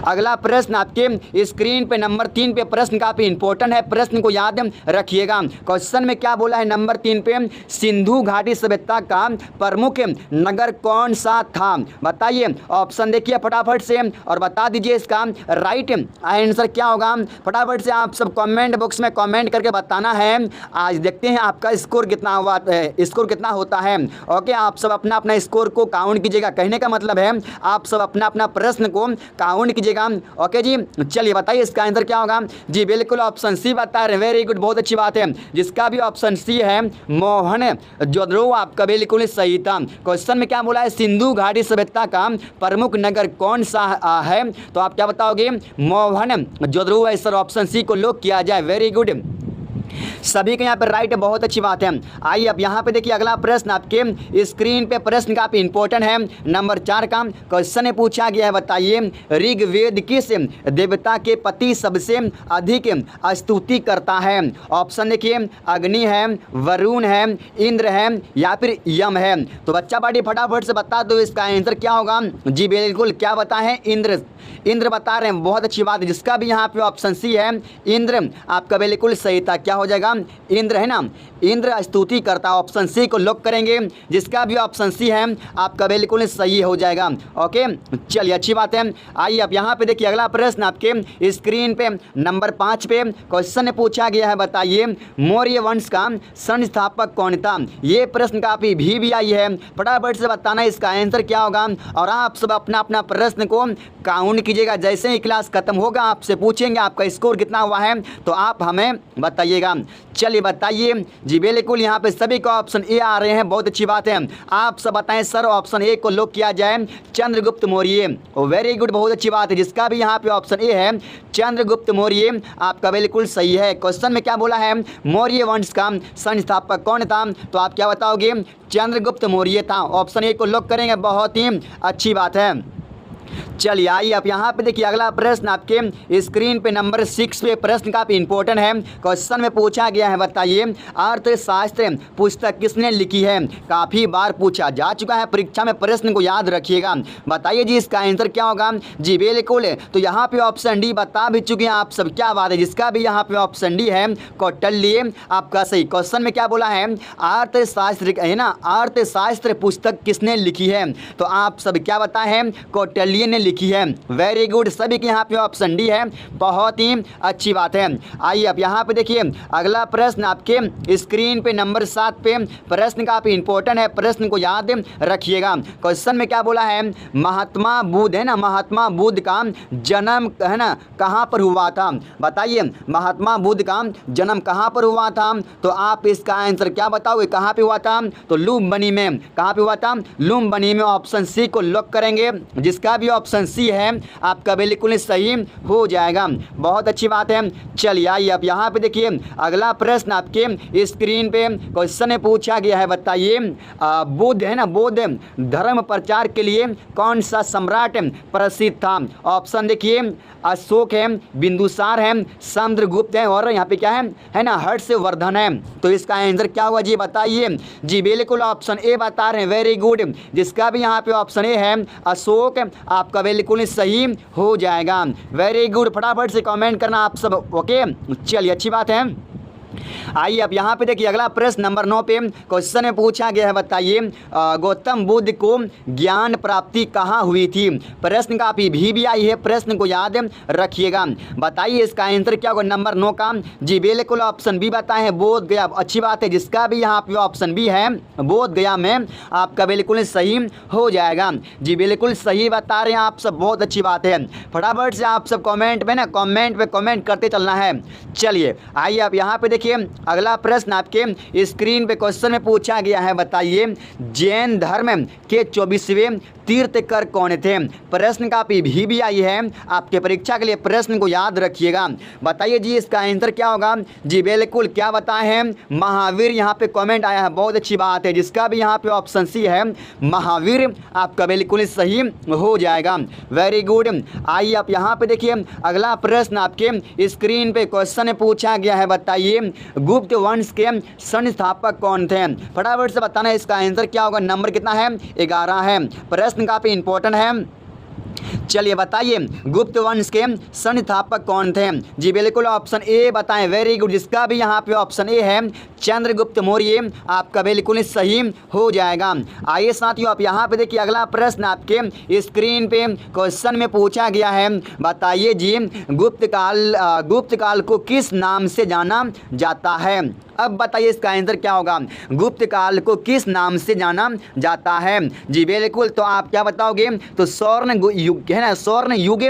अगला प्रश्न आपके स्क्रीन पे नंबर 3 पे प्रश्न काफी इंपॉर्टेंट है, प्रश्न को याद रखिएगा। क्वेश्चन में क्या बोला है नंबर 3 पे, सिंधु घाटी सभ्यता का प्रमुख नगर कौन सा था? बताइए, ऑप्शन देखिए फटाफट से और बता दीजिए इसका राइट आंसर क्या होगा। फटाफट से आप सब कमेंट बॉक्स में कमेंट करके बताना है। आज देखते हैं आपका स्कोर कितना हुआ, स्कोर कितना होता है। ओके, आप सब अपना अपना स्कोर को काउंट कीजिएगा, कहने का मतलब है आप सब अपना अपना प्रश्न को काउंट कीजिएगा। ओके जी, चलिए बताइए इसका आंसर क्या होगा। जी बिल्कुल ऑप्शन सी बता रहे हैं, वेरी गुड, बहुत अच्छी बात है। जिसका भी ऑप्शन सी है मोहन जोदड़ो, आपका बिल्कुल सही था। क्वेश्चन में क्या बोला है, सिंधु घाटी सभ्यता का प्रमुख नगर कौन सा है? तो आप क्या बताओगे, मोहन जोदड़ो है सर, ऑप्शन सी को लॉक किया जाए। वेरी गुड, सभी के यहाँ पर राइट है, बहुत अच्छी बात है। आइए अब यहाँ पे देखिए अगला प्रश्न आपके स्क्रीन पे प्रश्न काफी इंपॉर्टेंट है। नंबर 4 का क्वेश्चन में पूछा गया है, बताइए ऋग्वेद किस देवता के पति सबसे अधिक स्तुति करता है? ऑप्शन देखिए, अग्नि है, वरुण है, इंद्र है या फिर यम है। तो बच्चा पार्टी फटाफट से बता दो इसका आंसर क्या होगा। जी बिल्कुल, क्या बताएं, इंद्र, इंद्र बता रहे हैं, बहुत अच्छी बात है। जिसका भी यहाँ पे ऑप्शन सी है इंद्र, आपका बिल्कुल सही था। क्या हो जाएगा, इंद्र है ना, इंद्र स्तुति करता, ऑप्शन सी को लॉक करेंगे। जिसका भी ऑप्शन सी है आपका बिल्कुल सही हो जाएगा। ओके, चलिए अच्छी बात है। आइए अब यहाँ पे देखिए अगला प्रश्न आपके स्क्रीन पे नंबर 5 पे क्वेश्चन में पूछा गया है, बताइए मौर्य वंश का संस्थापक कौन था? ये प्रश्न काफी भी आई है, फटाफट से बताना इसका आंसर क्या होगा। और आप सब अपना अपना प्रश्न को काउंट कीजिएगा। जैसे ही क्लास खत्म होगा आपसे पूछेंगे आपका स्कोर कितना हुआ है, तो आप हमें बताइएगा। चलिए बताइए। जी बिल्कुल, यहाँ पे सभी का ऑप्शन ए आ रहे हैं, बहुत अच्छी बात है। आप सब बताएं सर, ऑप्शन ए को लॉक किया जाए, चंद्रगुप्त मौर्य। वेरी गुड, बहुत अच्छी बात है। जिसका भी यहाँ पे ऑप्शन ए है चंद्रगुप्त मौर्य, आपका बिल्कुल सही है। क्वेश्चन में क्या बोला है, मौर्य वंश का संस्थापक कौन था? तो आप क्या बताओगे, चंद्रगुप्त मौर्य था। ऑप्शन ए को लॉक करेंगे, बहुत ही अच्छी बात है। चलिए आइए अब यहाँ पे देखिए अगला प्रश्न आपके स्क्रीन पे नंबर 6 पे प्रश्न काफी इंपॉर्टेंट है। क्वेश्चन में पूछा गया है, बताइए अर्थशास्त्र पुस्तक किसने लिखी है? काफी बार पूछा जा चुका है परीक्षा में, प्रश्न को याद रखिएगा। बताइए जी इसका आंसर क्या होगा। जी बिल्कुल, तो यहाँ पे ऑप्शन डी बता भी चुके हैं आप सब, क्या बात है। जिसका भी यहाँ पे ऑप्शन डी है कौटिल्य, आपका सही। क्वेश्चन में क्या बोला है, अर्थशास्त्र है ना, अर्थशास्त्र पुस्तक किसने लिखी है? तो आप सब क्या बताए हैं, कौटिल्य ने लिखी है। वेरी गुड, सभी के यहाँ पे ऑप्शन डी है, बहुत ही अच्छी बात है। आइए अब यहाँ पे देखिए अगला प्रश्न आपके स्क्रीन पे नंबर 7 पे प्रश्न काफी इंपॉर्टेंट है, प्रश्न को याद रखिएगा। क्वेश्चन में क्या बोला है, महात्मा बुद्ध है ना, महात्मा बुद्ध का जन्म है ना कहाँ पर हुआ था? बताइए महात्मा बुद्ध का जन्म कहाँ पर हुआ था? तो आप इसका आंसर क्या बताओगे, कहाँ पे हुआ था? तो लुम्बिनी में। कहाँ पे हुआ था? लुम्बिनी में। ऑप्शन सी को लॉक करेंगे। जिसका भी ऑप्शन सी है आपका बिल्कुल सही हो जाएगा, बहुत अच्छी बात है। चलिए आइए अब यहाँ पे देखिए अगला प्रश्न आपके स्क्रीन पे क्वेश्चन में पूछा गया है, बताइए बुद्ध है ना, बुद्ध धर्म प्रचार के लिए कौन सा सम्राट प्रसिद्ध था? ऑप्शन देखिए, अशोक है, बिंदुसार है, समुद्रगुप्त है और यहाँ पे क्या है ना, हर्षवर्धन है। तो इसका आंसर क्या होगा जी बताइए। जी बिल्कुल ऑप्शन ए बता रहे हैं, वेरी गुड। जिसका भी यहाँ पे ऑप्शन ए है अशोक, आपका बिल्कुल सही हो जाएगा। वेरी गुड, फटाफट से कमेंट करना आप सब। ओके, चलिए अच्छी बात है। आइए अब यहाँ पे देखिए अगला प्रश्न नंबर 9 पे क्वेश्चन में पूछा गया है, बताइए गौतम बुद्ध को ज्ञान प्राप्ति कहाँ हुई थी? प्रश्न काफी भी आई है, प्रश्न को याद रखिएगा। बताइए इसका आंसर क्या होगा नंबर 9 का। जी बिल्कुल ऑप्शन बी बताए हैं, बोध गया। अच्छी बात है। जिसका भी यहाँ पे ऑप्शन बी है बोध गया में, आपका बिल्कुल सही हो जाएगा। जी बिल्कुल सही बता रहे हैं आप सब, बहुत अच्छी बात है। फटाफट से आप सब कमेंट पे ना, कमेंट पे कमेंट करते चलना है। चलिए आइए अब यहाँ पे देखिए अगला प्रश्न आपके स्क्रीन पे क्वेश्चन में पूछा गया है, बताइए जैन धर्म के 24वें तीर्थकर कौन थे? प्रश्न काफी भी आई है आपके परीक्षा के लिए, प्रश्न को याद रखिएगा। बताइए जी इसका आंसर क्या होगा। जी बिल्कुल, क्या बताए हैं, महावीर। यहाँ पे कमेंट आया है, बहुत अच्छी बात है। जिसका भी यहाँ पे ऑप्शन सी है महावीर, आपका बिल्कुल सही हो जाएगा। Very good. आइए आप यहाँ पे देखिए अगला प्रश्न आपके स्क्रीन पे क्वेश्चन में पूछा गया है, बताइए गुप्त वंश के संस्थापक कौन थे? फटाफट से बताना इसका आंसर क्या होगा। नंबर कितना है, 11 है। प्रश्न काफी इंपॉर्टेंट है। चलिए बताइए गुप्त वंश के संस्थापक कौन थे? जी बिल्कुल ऑप्शन ए बताएं, वेरी गुड। जिसका भी यहाँ पे ऑप्शन ए है चंद्रगुप्त मौर्य, आपका बिल्कुल सही हो जाएगा। आइए साथियों आप यहाँ पे देखिए अगला प्रश्न आपके स्क्रीन पे क्वेश्चन में पूछा गया है। बताइए जी गुप्त काल को किस नाम से जाना जाता है? अब बताइए इसका आंसर क्या होगा? गुप्त काल को किस नाम से जाना जाता है? जी बिल्कुल, तो आप क्या बताओगे? तो स्वर्ण युग है ना, स्वर्ण युग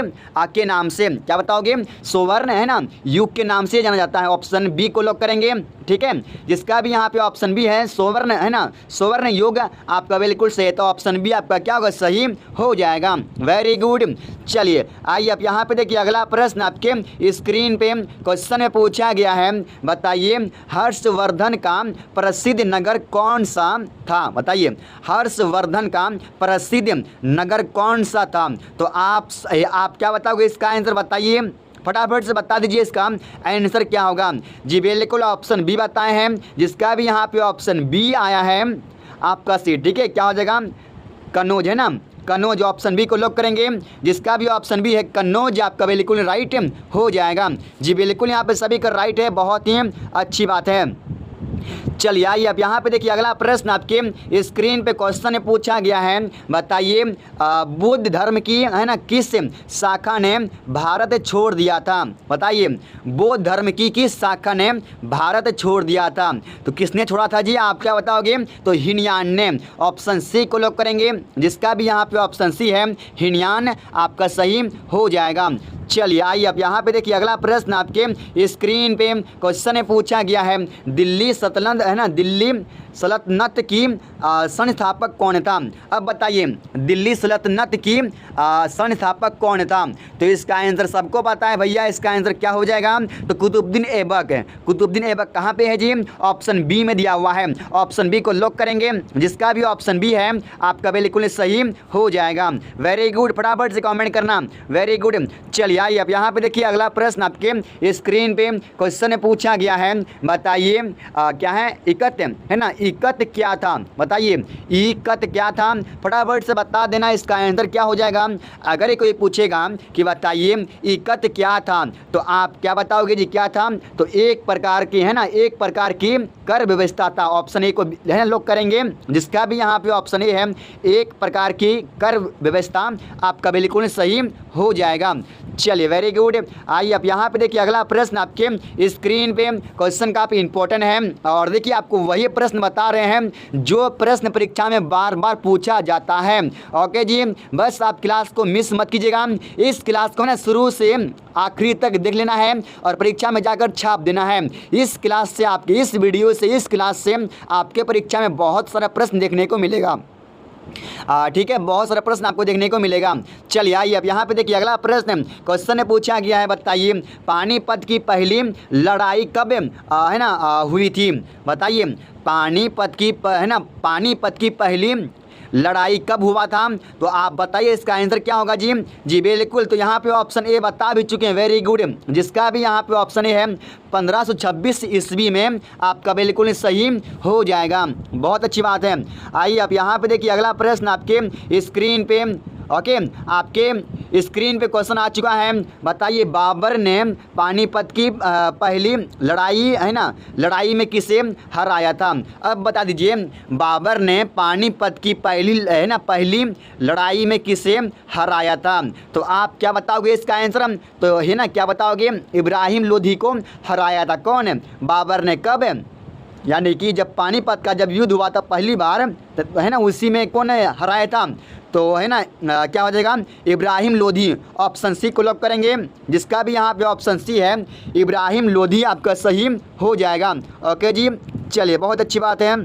के नाम से। क्या बताओगे? स्वर्ण है ना युग के नाम से जाना जाता है। ऑप्शन बी को लॉक करेंगे, ठीक है। जिसका भी यहाँ पे ऑप्शन बी है स्वर्ण है ना, स्वर्ण युग आपका बिल्कुल सही है। तो ऑप्शन बी आपका क्या होगा? सही हो जाएगा। Very good. चलिए आइए आप यहाँ पे देखिए अगला प्रश्न आपके स्क्रीन पे क्वेश्चन में पूछा गया है। बताइए हर्षवर्धन का प्रसिद्ध नगर कौन सा था? बताइए हर्षवर्धन का प्रसिद्ध नगर कौन सा था? तो आप क्या बताओगे इसका आंसर? बताइए फटाफट से बता दीजिए इसका आंसर क्या होगा। जी बिल्कुल ऑप्शन बी बताए हैं। जिसका भी यहाँ पे ऑप्शन बी आया है आपका सी, ठीक है। क्या हो जाएगा? कन्नौज है ना, कन्नौज। ऑप्शन बी को लॉक करेंगे। जिसका भी ऑप्शन बी है कन्नौज आपका बिल्कुल राइट हो जाएगा। जी बिल्कुल यहाँ पे सभी का राइट है, बहुत ही अच्छी बात है। चलिए आइए अब यहाँ पे देखिए अगला प्रश्न आपके स्क्रीन पे क्वेश्चन में पूछा गया है। बताइए बुद्ध धर्म की है ना किस शाखा ने भारत छोड़ दिया था? बताइए बौद्ध धर्म की किस शाखा ने भारत छोड़ दिया था? तो किसने छोड़ा था जी? आप क्या बताओगे? तो हीनयान ने। ऑप्शन सी को लॉक करेंगे। जिसका भी यहाँ पे ऑप्शन सी है हीनयान आपका सही हो जाएगा। चलिए आइए अब यहाँ पे देखिए अगला प्रश्न आपके स्क्रीन पे क्वेश्चन में पूछा गया है। दिल्ली सल्तनत है ना, दिल्ली सल्तनत की संस्थापक कौन था? अब बताइए दिल्ली सल्तनत की संस्थापक कौन था? तो इसका आंसर सबको पता है भैया। इसका आंसर क्या हो जाएगा? तो कुतुबुद्दीन ऐबक। कुतुबुद्दीन ऐबक कहाँ पे है जी? ऑप्शन बी में दिया हुआ है। ऑप्शन बी को लॉक करेंगे। जिसका भी ऑप्शन बी है आपका बिल्कुल सही हो जाएगा। वेरी गुड, फटाफट से कॉमेंट करना। Very good. चलिए आइए अब यहाँ पे देखिए अगला प्रश्न आपके स्क्रीन पे क्वेश्चन में पूछा गया है। बताइए क्या है? इकत है ना, इकत क्या था? बताइए इकत क्या था? फटाफट से बता देना इसका आंसर क्या हो जाएगा। अगर कोई पूछेगा कि बताइए इकत क्या था, तो आप क्या बताओगे जी? क्या था? तो एक प्रकार की है ना, एक प्रकार की कर व्यवस्था था। ऑप्शन ए को है ना लॉक करेंगे। जिसका भी यहाँ पे ऑप्शन ए है एक प्रकार की कर व्यवस्था आपका बिल्कुल सही हो जाएगा। चलिए वेरी गुड। आइए अब यहाँ पे देखिए अगला प्रश्न आपके स्क्रीन पे क्वेश्चन काफ़ी इंपॉर्टेंट है। और देखिए आपको वही प्रश्न बता रहे हैं जो प्रश्न परीक्षा में बार बार पूछा जाता है। ओके जी, बस आप क्लास को मिस मत कीजिएगा। इस क्लास को ना शुरू से आखिरी तक देख लेना है और परीक्षा में जाकर छाप देना है। इस क्लास से आपके इस वीडियो से इस क्लास से आपके परीक्षा में बहुत सारा प्रश्न देखने को मिलेगा। ठीक है, बहुत सारा प्रश्न आपको देखने को मिलेगा। चलिए आइए अब यहाँ पे देखिए अगला प्रश्न क्वेश्चन में पूछा गया है। बताइए पानीपत की पहली लड़ाई कब है ना हुई थी? बताइए पानीपत की पहली लड़ाई कब हुआ था? तो आप बताइए इसका आंसर क्या होगा जी? जी बिल्कुल, तो यहाँ पे ऑप्शन ए बता भी चुके हैं। Very good. जिसका भी यहाँ पे ऑप्शन ए है 1526 ईस्वी में आपका बिल्कुल सही हो जाएगा। बहुत अच्छी बात है। आइए आप यहाँ पे देखिए अगला प्रश्न आपके स्क्रीन पे ओके आपके स्क्रीन पे क्वेश्चन आ चुका है। बताइए बाबर ने पानीपत की पहली लड़ाई है ना, लड़ाई में किसे हराया था? अब बता दीजिए बाबर ने पानीपत की पहली लड़ाई में किसे हराया था? तो आप क्या बताओगे इसका आंसर? तो है ना क्या बताओगे? इब्राहिम लोधी को हराया था। कौन है? बाबर ने। कब? यानी कि जब पानीपत का जब युद्ध हुआ था पहली बार, है ना, उसी में कौन हराया था? तो है ना क्या हो जाएगा? इब्राहिम लोधी। ऑप्शन सी को लॉक करेंगे। जिसका भी यहाँ पे ऑप्शन सी है इब्राहिम लोधी आपका सही हो जाएगा। ओके जी, चलिए बहुत अच्छी बात है।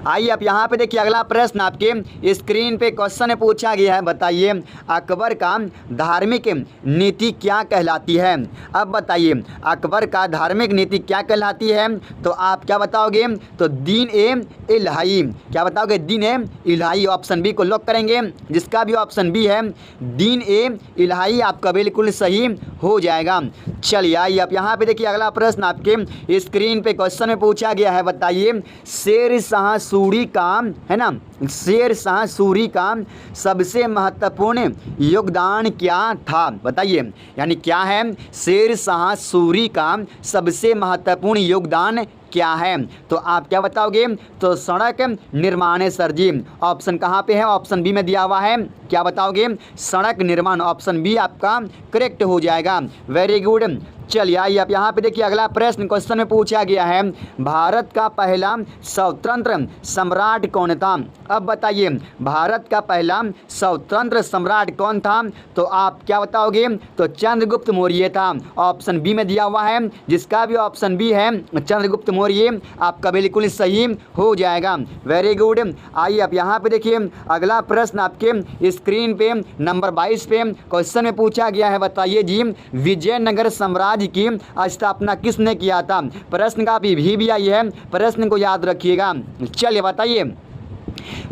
आइए आप यहाँ पे देखिए अगला प्रश्न आपके स्क्रीन पे क्वेश्चन में पूछा गया है। बताइए अकबर का धार्मिक नीति क्या कहलाती है? अब बताइए अकबर का धार्मिक नीति क्या कहलाती है? तो आप क्या बताओगे? तो दीन ए इलाही। क्या बताओगे? दीन ए इलाही। ऑप्शन बी को लॉक करेंगे। जिसका भी ऑप्शन बी है दीन ए इलाही आपका बिल्कुल सही हो जाएगा। चलिए आइए आप यहाँ पे देखिए अगला प्रश्न आपके स्क्रीन पे क्वेश्चन में पूछा गया है। बताइए शेर शाह सूरी का, है ना, शेर शाह सूरी का सबसे महत्वपूर्ण योगदान क्या था? बताइए, यानी क्या है शेर शाह सूरी का सबसे महत्वपूर्ण योगदान क्या है? तो आप क्या बताओगे? तो सड़क निर्माण है सर जी। ऑप्शन कहाँ पे है? ऑप्शन बी में दिया हुआ है। क्या बताओगे? सड़क निर्माण, ऑप्शन बी आपका करेक्ट हो जाएगा। Very good. चलिए आइए आप यहाँ पे देखिए, अगला प्रश्न क्वेश्चन में पूछा गया है, भारत का पहला स्वतंत्र सम्राट कौन था? अब बताइए, भारत का पहला स्वतंत्र सम्राट कौन था? तो आप क्या बताओगे? तो चंद्रगुप्त मौर्य था। ऑप्शन बी में दिया हुआ है, जिसका भी ऑप्शन बी है चंद्रगुप्त मौर्य आपका बिल्कुल सही हो जाएगा। Very good. आइए आप यहाँ पे देखिए, अगला प्रश्न आपके स्क्रीन पे नंबर 22 पे क्वेश्चन में पूछा गया है। बताइए जी, विजयनगर साम्राज्य की स्थापना किसने किया था? प्रश्न का भी आई है, प्रश्न को याद रखिएगा। चलिए बताइए,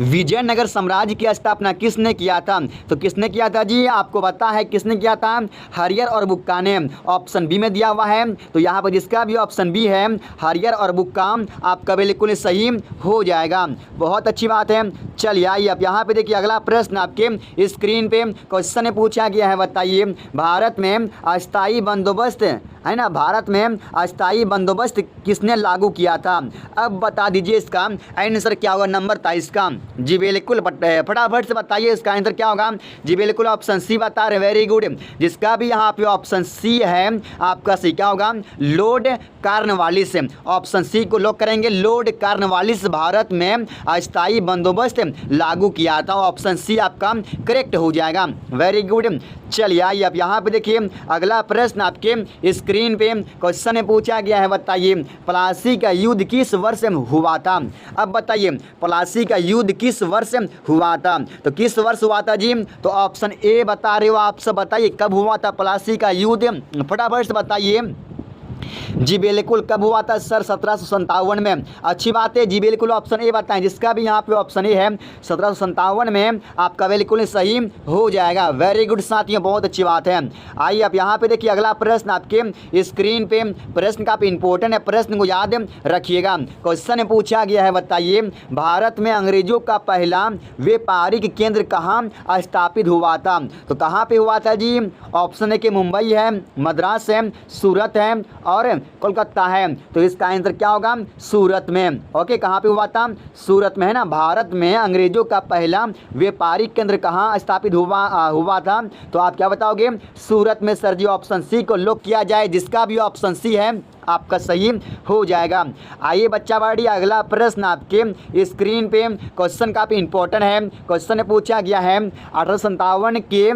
विजयनगर साम्राज्य की स्थापना किसने किया था? तो किसने किया था जी? आपको पता है किसने किया था? हरियर और बुक्का ने। ऑप्शन बी में दिया हुआ है, तो यहाँ पर जिसका भी ऑप्शन बी है हरियर और बुक्का आपका बिल्कुल सही हो जाएगा। बहुत अच्छी बात है। चलिए आइए आप यहाँ पे देखिए, अगला प्रश्न आपके स्क्रीन पे क्वेश्चन में पूछा गया है। बताइए, भारत में अस्थायी बंदोबस्त, है ना, भारत में अस्थायी बंदोबस्त किसने लागू किया था? अब बता दीजिए इसका आंसर क्या होगा, नंबर था इसका। जी बिल्कुल, फटाफट से बताइए इसका आंसर क्या होगा। जी बिल्कुल ऑप्शन सी बता रहे। Very good. जिसका भी यहाँ पे ऑप्शन सी है आपका सी क्या होगा? Lord Cornwallis. ऑप्शन सी को लॉक करेंगे। लॉर्ड कॉर्नवालिस भारत में अस्थायी बंदोबस्त लागू किया था। ऑप्शन सी आपका करेक्ट हो जाएगा। Very good. चलिए आइए आप यहाँ पे देखिए, अगला प्रश्न आपके स्क्रीन पे क्वेश्चन में पूछा गया है। बताइए, प्लासी का युद्ध किस वर्ष में हुआ था? अब बताइए, प्लासी का युद्ध किस वर्ष में हुआ था? तो किस वर्ष हुआ था जी? तो ऑप्शन ए बता रहे हो आप सब। बताइए कब हुआ था प्लासी का युद्ध? फटाफट से बताइए। जी बिल्कुल, कब हुआ था सर? 1757 में। अच्छी बात है। जी बिल्कुल ऑप्शन ए बताएं। जिसका भी यहाँ पे ऑप्शन ए है 1757 में आपका बिल्कुल सही हो जाएगा। वेरी गुड साथियों, बहुत अच्छी बात है। आइए आप यहाँ पे देखिए, अगला प्रश्न आपके स्क्रीन पे, प्रश्न काफ़ी इंपॉर्टेंट है, प्रश्न को याद रखिएगा। क्वेश्चन में पूछा गया है। बताइए, भारत में अंग्रेजों का पहला व्यापारिक केंद्र कहाँ स्थापित हुआ था? तो कहाँ पे हुआ था जी? ऑप्शन ए के मुंबई है, मद्रास है, सूरत है और कोलकाता है। तो इसका आंसर क्या होगा? सूरत में। ओके, कहाँ पे हुआ था? सूरत में, है ना। भारत में अंग्रेजों का पहला व्यापारिक केंद्र कहाँ स्थापित हुआ था? तो आप क्या बताओगे? सूरत में सर जी। ऑप्शन सी को लॉक किया जाए। जिसका भी ऑप्शन सी है आपका सही हो जाएगा। आइए बच्चा बाड़ी, अगला प्रश्न आपके स्क्रीन पे क्वेश्चन काफ़ी इंपॉर्टेंट है। क्वेश्चन में पूछा गया है, 1857 के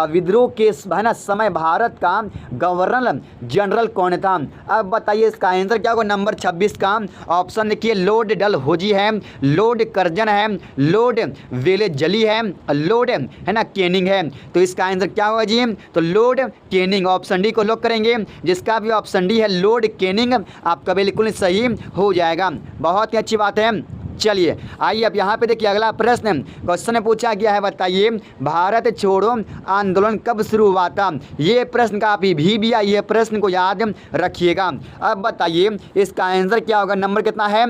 विद्रोह के, है ना, समय भारत का गवर्नर जनरल कौन था? अब बताइए इसका आंसर क्या होगा? नंबर 26 का ऑप्शन देखिए, लॉर्ड डलहौजी है, लॉर्ड कर्जन है, लॉर्ड वेलेस्ली है, लॉर्ड, है ना, कैनिंग है। तो इसका आंसर क्या होगा जी? तो लॉर्ड कैनिंग। ऑप्शन डी को लॉक करेंगे। जिसका भी ऑप्शन डी है लॉर्ड कैनिंग आपका बिल्कुल सही हो जाएगा। बहुत ही अच्छी बात है। चलिए आइए अब यहाँ पे देखिए, अगला प्रश्न क्वेश्चन में पूछा गया है। बताइए, भारत छोड़ो आंदोलन कब शुरू हुआ था? ये प्रश्न काफ़ी भी आई है, प्रश्न को याद रखिएगा। अब बताइए इसका आंसर क्या होगा? नंबर कितना है?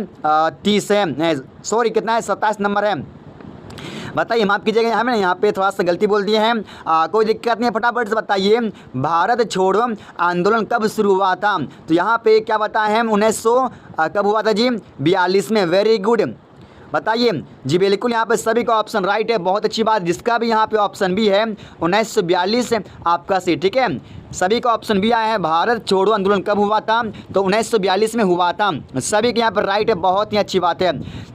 30 है, सॉरी कितना है? 27 नंबर है। बताइए, माफ़ कीजिएगा, यहाँ में यहाँ पे थोड़ा सा गलती बोल दिए हैं। कोई दिक्कत नहीं है, फटाफट से बताइए, भारत छोड़ो आंदोलन कब शुरू हुआ था? तो यहाँ पे क्या बताए हैं? 1900 कब हुआ था जी? 42 में। Very good. बताइए जी बिल्कुल, यहाँ पे सभी का ऑप्शन राइट है। बहुत अच्छी बात। जिसका भी यहाँ पे ऑप्शन भी है 1942 आपका सी, ठीक है। सभी का ऑप्शन भी आया है। भारत छोड़ो आंदोलन कब हुआ था? तो 1942 में हुआ था। सभी के यहाँ पर राइट है। बहुत ही अच्छी बात है।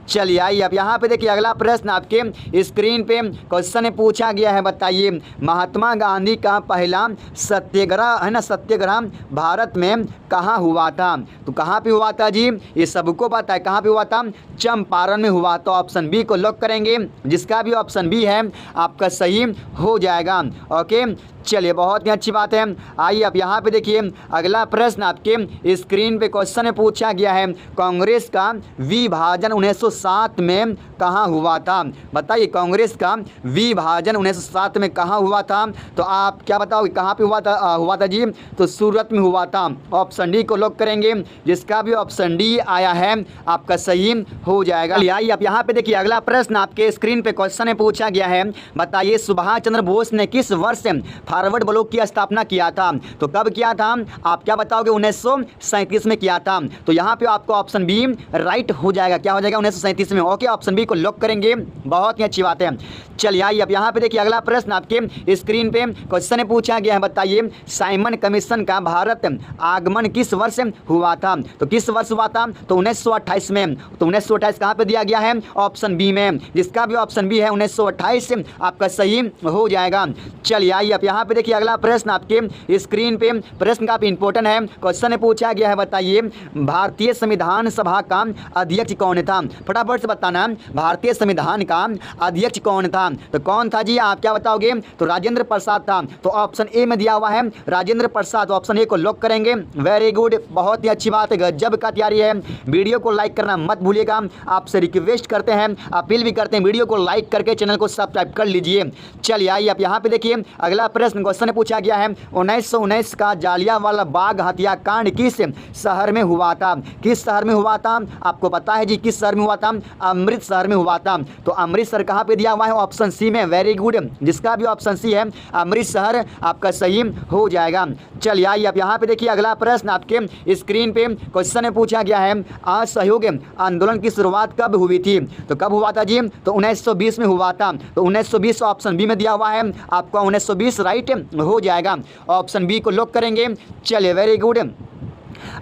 चलिए आइए अब यहाँ पे देखिए, अगला प्रश्न आपके स्क्रीन पे क्वेश्चन में पूछा गया है। बताइए, महात्मा गांधी का पहला सत्याग्रह, है ना, सत्याग्रह भारत में कहाँ हुआ था? तो कहाँ पे हुआ था जी? ये सबको पता है। कहाँ पे हुआ था? चंपारण में हुआ। तो ऑप्शन बी को लॉक करेंगे। जिसका भी ऑप्शन बी है आपका सही हो जाएगा। ओके, चलिए बहुत ही अच्छी बात है। आइए आप यहाँ पे देखिए, अगला प्रश्न आपके स्क्रीन पे क्वेश्चन में पूछा गया है। कांग्रेस का विभाजन 1907 में कहाँ हुआ था? बताइए, कांग्रेस का विभाजन 1907 में कहाँ हुआ था? तो आप क्या बताओगे कहाँ पे हुआ था जी? तो सूरत में हुआ था। ऑप्शन डी को लॉक करेंगे, जिसका भी ऑप्शन डी आया है आपका सही हो जाएगा। आइए आप यहाँ पे देखिए, अगला प्रश्न आपके स्क्रीन पे क्वेश्चन में पूछा गया है। बताइए, सुभाष चंद्र बोस ने किस वर्ष फॉरवर्ड ब्लॉक की स्थापना किया था? तो कब किया था? आप क्या बताओगे? 1937 में किया था। तो यहाँ पे आपको ऑप्शन बी राइट हो जाएगा। क्या हो जाएगा? 1937 में। ओके, ऑप्शन बी को लॉक करेंगे। बहुत ही अच्छी बात है। चलिए आइए अब यहाँ पे देखिए, अगला प्रश्न आपके स्क्रीन पे क्वेश्चन में पूछा गया है। बताइए, साइमन कमीशन का भारत आगमन किस वर्ष हुआ था? तो किस वर्ष हुआ था? तो 1928 में। तो 1928 कहाँ पे दिया गया है? ऑप्शन बी में, जिसका भी ऑप्शन बी है 1928 आपका सही हो जाएगा। चलिए आइए अब यहाँ पे देखिए, अगला प्रश्न आपके स्क्रीन पे प्रश्न काफी इंपॉर्टेंट है। क्वेश्चन में पूछा गया है। बताइए, भारतीय संविधान सभा का अध्यक्ष कौन था? फटाफट से बताना, भारतीय संविधान का अध्यक्ष कौन था? तो कौन था जी? आप क्या बताओगे? तो राजेंद्र प्रसाद था। तो ऑप्शन ए में दिया हुआ है राजेंद्र प्रसाद। ऑप्शन ए को लॉक करेंगे। वेरी गुड, बहुत ही अच्छी बात है, गजब का तैयारी है। वीडियो को लाइक करना मत भूलिएगा। आपसे रिक्वेस्ट करते हैं, अपील भी करते हैं, वीडियो को लाइक करके चैनल को सब्सक्राइब कर लीजिए। चलिए आइए आप यहाँ पे देखिए, अगला प्रश्न क्वेश्चन में पूछा गया है। 1919 का जालियांवाला बाग हत्याकांड किस शहर में हुआ था? किस शहर में हुआ था? आपको पता है जी किस शहर में हुआ था? अमृतसर में हुआ था। तो अमृतसर कहाँ पे दिया हुआ है? ऑप्शन सी में। वेरी गुड, जिसका भी ऑप्शन सी है अमृतसर आपका सही हो जाएगा। चलिए आइए आप यहाँ पे देखिए, अगला प्रश्न आपके स्क्रीन पे क्वेश्चन में पूछा गया है। असहयोग आंदोलन की शुरुआत कब हुई थी? तो कब हुआ था जी? तो 1920 में हुआ था। तो 1920 ऑप्शन बी में दिया हुआ है। आपका 1920 राइट हो जाएगा। ऑप्शन बी को लॉक करेंगे। चलिए वेरी गुड।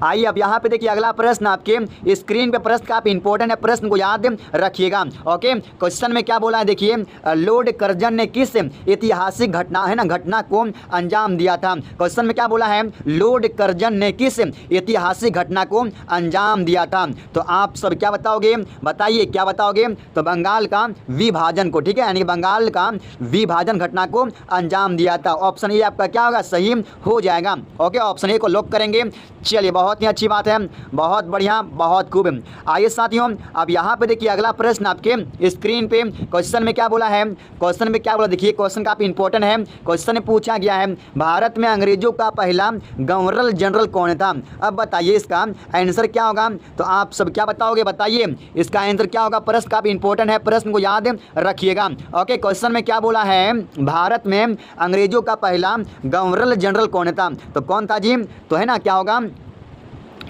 आइए अब यहाँ पे देखिए, अगला प्रश्न आपके स्क्रीन पे प्रश्न काफी इंपॉर्टेंट है, प्रश्न को याद रखिएगा। ओके, क्वेश्चन में क्या बोला है देखिए, लॉर्ड कर्जन ने किस ऐतिहासिक घटना है ना घटना को अंजाम दिया था? क्वेश्चन में क्या बोला है? लॉर्ड कर्जन ने किस ऐतिहासिक घटना को अंजाम दिया था? तो आप सब क्या बताओगे? बताइए क्या बताओगे? तो बंगाल का विभाजन को, ठीक है, यानी बंगाल का विभाजन घटना को अंजाम दिया था। ऑप्शन ए आपका क्या होगा? सही हो जाएगा। ओके, ऑप्शन ए को लॉक करेंगे। चलिए बहुत ही अच्छी बात है, बहुत बढ़िया, बहुत खूब। आइए साथियों, अब यहाँ पे देखिए, अगला प्रश्न आपके स्क्रीन पे क्वेश्चन में क्या बोला है? क्वेश्चन में क्या बोला देखिए, क्वेश्चन काफी इंपॉर्टेंट है। क्वेश्चन में पूछा गया है, भारत में अंग्रेजों का पहला गवर्नर जनरल कौन था? अब बताइए इसका आंसर क्या होगा? तो आप सब क्या बताओगे? बताइए इसका आंसर क्या होगा? प्रश्न काफी इंपॉर्टेंट है, प्रश्न को याद रखिएगा। ओके, क्वेश्चन में क्या बोला है? भारत में अंग्रेजों का पहला गवर्नर जनरल कौन था? तो कौन था जी? तो है ना, क्या होगा,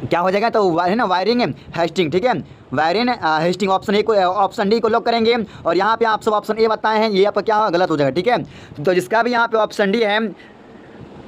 क्या हो जाएगा? तो है ना, वायरिंग हेस्टिंग, ठीक है, वायरिंग हेस्टिंग। ऑप्शन ए को, ऑप्शन डी को लॉक करेंगे। और यहाँ पे आप सब ऑप्शन ए बताए हैं, ये आपका क्या होगा? गलत हो जाएगा, ठीक है। तो जिसका भी यहाँ पे ऑप्शन डी है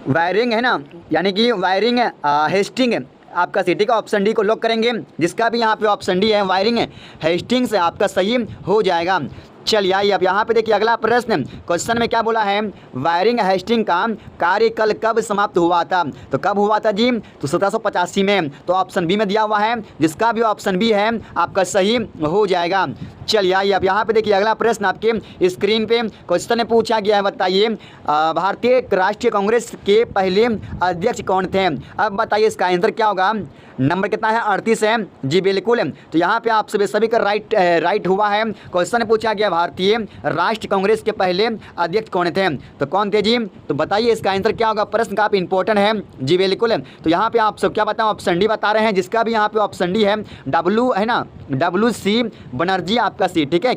वायरिंग है ना, यानी कि वायरिंग हेस्टिंग आपका सी, ठीक है, ऑप्शन डी को लॉक करेंगे। जिसका भी यहाँ पे ऑप्शन डी है वायरिंग हेस्टिंग से आपका सही हो जाएगा। चलिए आइए अब यहाँ पे देखिए, अगला प्रश्न क्वेश्चन में क्या बोला है? वायरिंग हेस्टिंग का कार्यकाल कब समाप्त हुआ था? तो कब हुआ था जी? तो 1785 में। तो ऑप्शन बी में दिया हुआ है, जिसका भी ऑप्शन बी है आपका सही हो जाएगा। चलिए आइए अब यहाँ पे देखिए, अगला प्रश्न आपके स्क्रीन पे क्वेश्चन में पूछा गया है। बताइए, भारतीय राष्ट्रीय कांग्रेस के पहले अध्यक्ष कौन थे? अब बताइए इसका आंसर क्या होगा? नंबर कितना है? 38 है जी, बिल्कुल। तो यहाँ पे आप सभी का राइट हुआ है। क्वेश्चन में पूछा गया, भारतीय राष्ट्रीय कांग्रेस के पहले अध्यक्ष कौन थे? तो कौन थे जी? तो बताइए इसका आंसर क्या होगा? प्रश्न काफी इंपॉर्टेंट है जी, बिल्कुल। तो यहाँ पे आप सब क्या बताओ? ऑप्शन डी बता रहे हैं, जिसका भी यहाँ पे ऑप्शन डी है डब्ल्यू, है ना, WC बनर्जी आपका सी, ठीक है।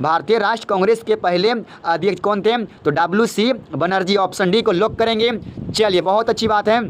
भारतीय राष्ट्र कांग्रेस के पहले अध्यक्ष कौन थे? तो WC बनर्जी। ऑप्शन डी को लॉक करेंगे। चलिए बहुत अच्छी बात है।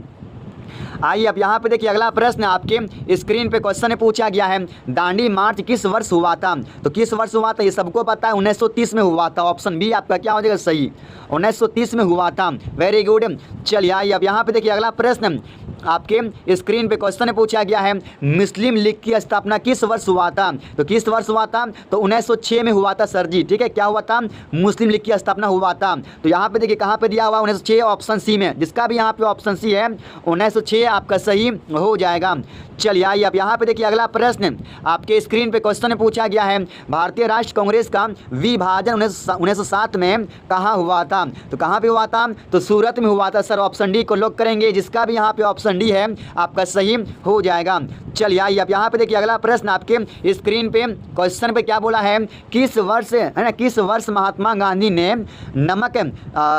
आइए अब यहाँ पे देखिए, अगला प्रश्न आपके स्क्रीन पे क्वेश्चन में पूछा गया है, दांडी मार्च किस वर्ष हुआ था? तो किस वर्ष हुआ था? ये सबको पता है, 1930 में हुआ था। ऑप्शन बी आपका क्या हो जाएगा? सही, 1930 में हुआ था। Very good. चलिए आइए अब यहाँ पे देखिए, अगला प्रश्न आपके स्क्रीन पे क्वेश्चन में पूछा गया है, मुस्लिम लीग की स्थापना किस वर्ष हुआ था? तो किस वर्ष हुआ था? तो 1906 में हुआ था सर जी, ठीक है। क्या हुआ था? मुस्लिम लीग की स्थापना हुआ था। तो यहाँ पे देखिए कहाँ पे दिया हुआ? 1906, ऑप्शन सी में। जिसका भी यहाँ पे ऑप्शन सी है 1906 आपका सही हो जाएगा। चलिए आइए अब यहाँ पे देखिए, अगला प्रश्न आपके स्क्रीन पे क्वेश्चन में पूछा गया है, भारतीय राष्ट्र कांग्रेस का विभाजन 1907 में कहाँ हुआ था? तो कहाँ पे हुआ था? तो सूरत में हुआ था सर। ऑप्शन डी को लॉक करेंगे। जिसका भी यहाँ पे ऑप्शन ऑप्शन डी है आपका सही हो जाएगा। चलिए आइए अब यहाँ पे देखिए अगला प्रश्न आपके स्क्रीन पे क्वेश्चन पे क्या बोला है, किस वर्ष है ना, किस वर्ष महात्मा गांधी ने नमक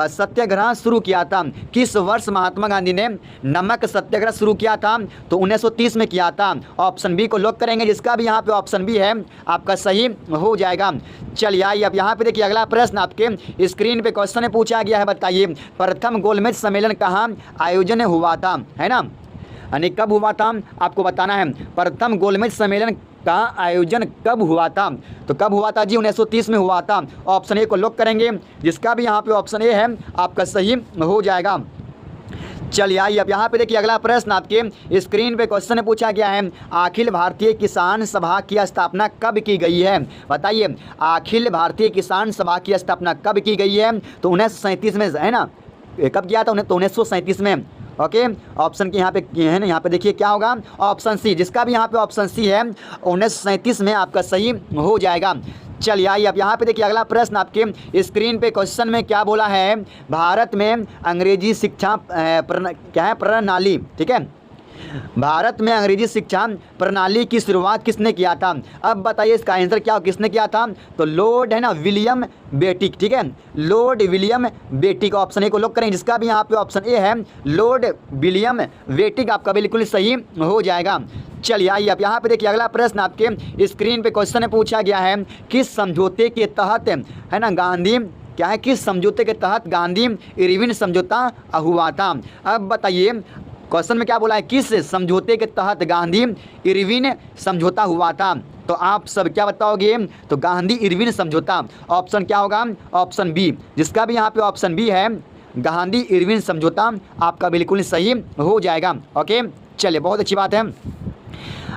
सत्याग्रह शुरू किया था। किस वर्ष महात्मा गांधी ने नमक सत्याग्रह शुरू किया था, तो 1930 में किया था। ऑप्शन बी को लॉक करेंगे, जिसका भी यहाँ पे ऑप्शन बी है आपका सही हो जाएगा। चलिए आइए अब यहाँ पे देखिए अगला प्रश्न आपके स्क्रीन पे क्वेश्चन में पूछा गया है, बताइए प्रथम गोलमेज सम्मेलन कहाँ आयोजन हुआ था, है ना, यानी कब हुआ था आपको बताना है। प्रथम गोलमेज सम्मेलन का आयोजन कब हुआ था, तो कब हुआ था जी, 1930 में हुआ था। ऑप्शन ए को लॉक करेंगे, जिसका भी यहाँ पे ऑप्शन ए है आपका सही हो जाएगा। चलिए आइए अब यहाँ पे देखिए अगला प्रश्न आपके स्क्रीन पे क्वेश्चन में पूछा गया है, अखिल भारतीय किसान सभा की स्थापना कब की गई है, बताइए अखिल भारतीय किसान सभा की स्थापना कब की गई है, तो 1937 में, है ना, कब किया था, तो 1937 में। ओके, ऑप्शन के यहाँ पे है ना, यहाँ पे देखिए क्या होगा, ऑप्शन सी, जिसका भी यहाँ पे ऑप्शन सी है 1937 में आपका सही हो जाएगा। चलिए आइए अब यहाँ पे देखिए अगला प्रश्न आपके स्क्रीन पे क्वेश्चन में क्या बोला है, भारत में अंग्रेजी शिक्षा क्या है प्रणाली, ठीक है, भारत में अंग्रेजी शिक्षा प्रणाली की शुरुआत किसने किया था। अब बताइए इसका आंसर क्या हो, किसने किया था, तो लॉर्ड है ना विलियम बेटिक, ठीक है, लॉर्ड विलियम बेटिक। ऑप्शन ए को लॉक करें, जिसका भी यहाँ पे ऑप्शन ए है लॉर्ड विलियम बेटिक आपका बिल्कुल सही हो जाएगा। चलिए आइए अब यहाँ पे देखिए अगला प्रश्न आपके स्क्रीन पे क्वेश्चन में पूछा गया है, किस समझौते के तहत है ना गांधी क्या है, किस समझौते के तहत गांधी इरविन समझौता हुआ था। अब बताइए क्वेश्चन में क्या बोला है, किस समझौते के तहत गांधी इरविन समझौता हुआ था, तो आप सब क्या बताओगे, तो गांधी इरविन समझौता। ऑप्शन क्या होगा, ऑप्शन बी, जिसका भी यहाँ पे ऑप्शन बी है गांधी इरविन समझौता आपका बिल्कुल सही हो जाएगा। ओके, चलिए बहुत अच्छी बात है।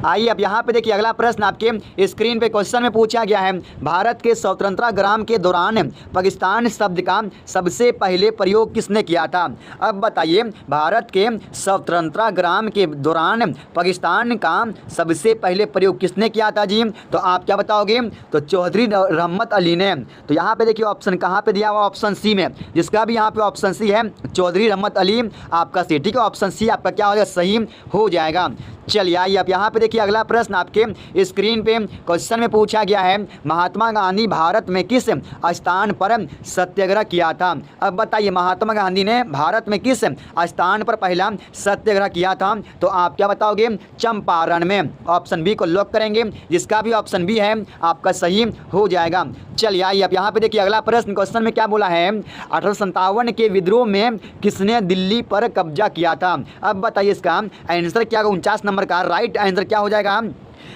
आइए अब यहाँ पे देखिए अगला प्रश्न आपके स्क्रीन पे क्वेश्चन में पूछा गया है, भारत के स्वतंत्रता के दौरान पाकिस्तान शब्द का सबसे पहले प्रयोग किसने किया था। अब बताइए भारत के स्वतंत्रता के दौरान पाकिस्तान का सबसे पहले प्रयोग किसने किया था जी, तो आप क्या बताओगे, तो चौधरी रहमत अली ने। तो यहाँ पे देखिए ऑप्शन कहाँ पे दिया हुआ, ऑप्शन सी में, जिसका भी यहाँ पे ऑप्शन सी है चौधरी रहमत अली आपका सी, ठीक है, ऑप्शन सी आपका क्या हो जाएगा, सही हो जाएगा। चलिए आइए अब यहाँ पे देखिए अगला प्रश्न आपके स्क्रीन पे क्वेश्चन में पूछा गया है, महात्मा गांधी भारत में किस स्थान पर सत्याग्रह किया था। अब बताइए महात्मा गांधी ने भारत में किस स्थान पर पहला सत्याग्रह किया था, तो आप क्या बताओगे, चंपारण में। ऑप्शन बी को लॉक करेंगे, जिसका भी ऑप्शन बी है आपका सही हो जाएगा। चलिए आइए अब यहाँ पे देखिए अगला प्रश्न क्वेश्चन में क्या बोला है, 1857 के विद्रोह में किसने दिल्ली पर कब्जा किया था। अब बताइए इसका आंसर क्या होगा, 49 नंबर का राइट आंसर क्या हो जाएगा,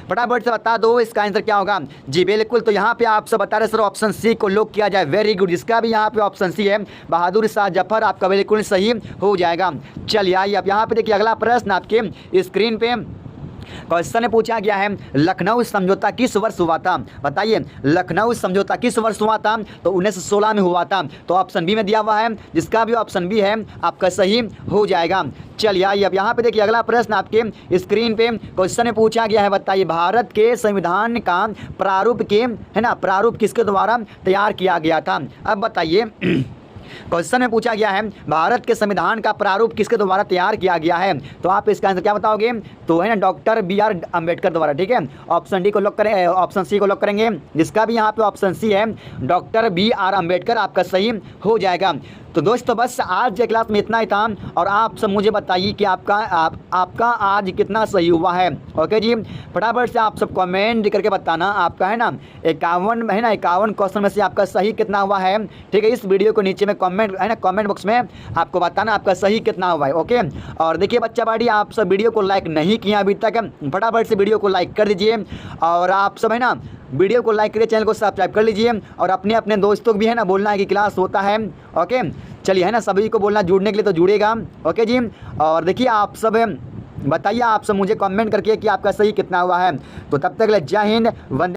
फटाफट से बता दो इसका आंसर क्या होगा जी। बिल्कुल, तो यहाँ पे आप सब बता रहे सर ऑप्शन सी को लॉक किया जाए, वेरी गुड, जिसका भी यहाँ पे ऑप्शन सी है बहादुर शाह जफर आपका बिल्कुल सही हो जाएगा। चलिए आइए अब यहाँ पे देखिए अगला प्रश्न आपके स्क्रीन पे क्वेश्चन में पूछा गया है, लखनऊ समझौता किस वर्ष हुआ था। बताइए लखनऊ समझौता किस वर्ष हुआ था, तो 1916 में हुआ था। तो ऑप्शन बी में दिया हुआ है, जिसका भी ऑप्शन बी है आपका सही हो जाएगा। चलिए आइए अब यहाँ पे देखिए अगला प्रश्न आपके स्क्रीन पे क्वेश्चन में पूछा गया है, बताइए भारत के संविधान का प्रारूप है ना, प्रारूप किसके द्वारा तैयार किया गया था। अब बताइए क्वेश्चन में पूछा गया है, भारत के संविधान का प्रारूप किसके द्वारा तैयार किया गया है, तो आप इसका आंसर क्या बताओगे, तो है ना डॉक्टर BR अम्बेडकर द्वारा, ठीक है। ऑप्शन डी को लॉक करें, ऑप्शन सी को लॉक करेंगे, जिसका भी यहाँ पे ऑप्शन सी है डॉक्टर BR अम्बेडकर आपका सही हो जाएगा। तो दोस्तों बस आज के क्लास में इतना ही था, और आप सब मुझे बताइए कि आपका आज कितना सही हुआ है। ओके जी, फटाफट से आप सब कमेंट करके बताना आपका है ना 51 है ना 51 क्वेश्चन में से आपका सही कितना हुआ है, ठीक है। इस वीडियो को नीचे में कमेंट है ना कमेंट बॉक्स में आपको बताना आपका सही कितना हुआ है। ओके, और देखिए बच्चा बाड़ी आप सब वीडियो को लाइक नहीं किया अभी तक, फटाफट से वीडियो को लाइक कर दीजिए, और आप सब है ना वीडियो को लाइक करिए, चैनल को सब्सक्राइब कर लीजिए, और अपने दोस्तों को भी है ना बोलना है कि क्लास होता है। ओके, चलिए है ना सभी को बोलना जुड़ने के लिए तो जुड़ेगा। ओके जी, और देखिए आप सब बताइए आप सब मुझे कमेंट करके कि आपका सही कितना हुआ है। तो तब तक के लिए जय हिंद, वंदे